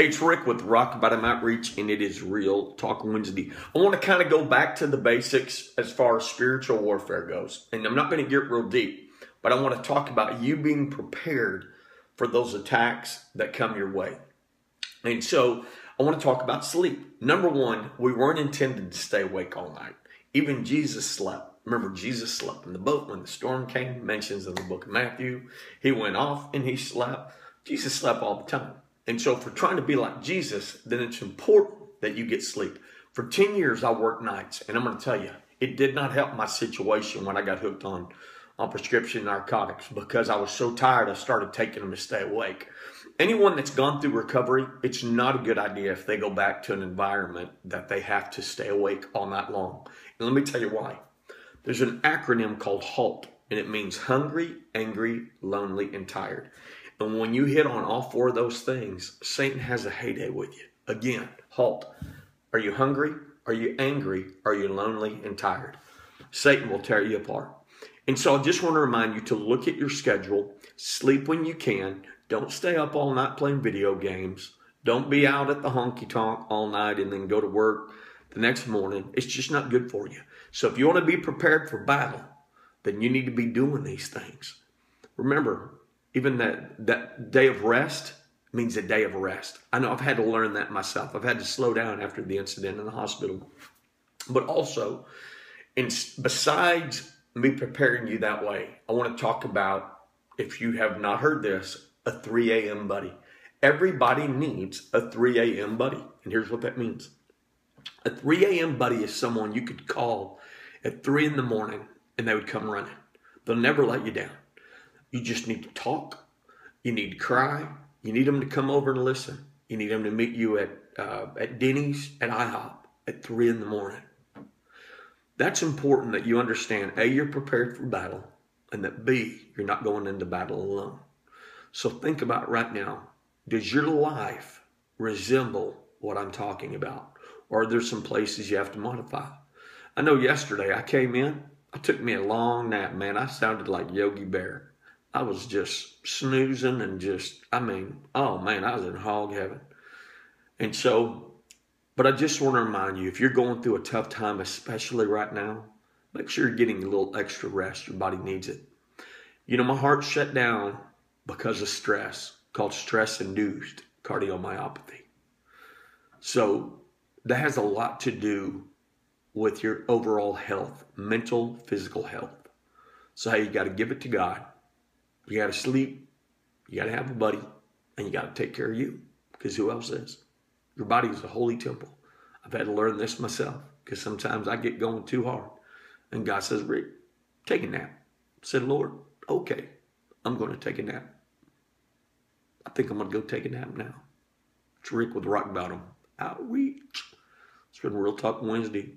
Hey, it's Rick with Rock Bottom Outreach, and it is Real Talk Wednesday. I want to kind of go back to the basics as far as spiritual warfare goes. And I'm not going to get real deep, but I want to talk about you being prepared for those attacks that come your way. And so I want to talk about sleep. Number one, we weren't intended to stay awake all night. Even Jesus slept. Remember, Jesus slept in the boat when the storm came, mentions in the book of Matthew. He went off and he slept. Jesus slept all the time. And so if we're trying to be like Jesus, then it's important that you get sleep. For 10 years, I worked nights. And I'm going to tell you, it did not help my situation when I got hooked on prescription narcotics, because I was so tired, I started taking them to stay awake. Anyone that's gone through recovery, it's not a good idea if they go back to an environment that they have to stay awake all night long. And let me tell you why. There's an acronym called HALT, and it means hungry, angry, lonely, and tired. And when you hit on all four of those things, Satan has a heyday with you. Again, HALT. Are you hungry? Are you angry? Are you lonely and tired? Satan will tear you apart. And so I just want to remind you to look at your schedule, sleep when you can. Don't stay up all night playing video games. Don't be out at the honky-tonk all night and then go to work the next morning. It's just not good for you. So if you want to be prepared for battle, then you need to be doing these things. Remember, even that day of rest means a day of rest. I know I've had to learn that myself. I've had to slow down after the incident in the hospital. But also, besides me preparing you that way, I want to talk about, if you have not heard this, a 3 a.m. buddy. Everybody needs a 3 a.m. buddy. And here's what that means. A 3 a.m. buddy is someone you could call at 3 in the morning and they would come running. They'll never let you down. You just need to talk. You need to cry. You need them to come over and listen. You need them to meet you at Denny's, at IHOP at 3 in the morning. That's important that you understand, A, you're prepared for battle, and that B, you're not going into battle alone. So think about right now, does your life resemble what I'm talking about? Or are there some places you have to modify? I know yesterday I came in, I took me a long nap, man. I sounded like Yogi Bear. I was just snoozing and oh man, I was in hog heaven. And so, but I just want to remind you, if you're going through a tough time, especially right now, make sure you're getting a little extra rest. Your body needs it. You know, my heart shut down because of stress, called stress-induced cardiomyopathy. So that has a lot to do with your overall health, mental, physical health. So hey, you got to give it to God. You got to sleep, you got to have a buddy, and you got to take care of you, because who else is? Your body is a holy temple. I've had to learn this myself, because sometimes I get going too hard. And God says, Rick, take a nap. I said, Lord, okay, I'm going to take a nap. I think I'm going to go take a nap now. It's Rick with Rock Bottom Outreach. It's been Real Talk Wednesday.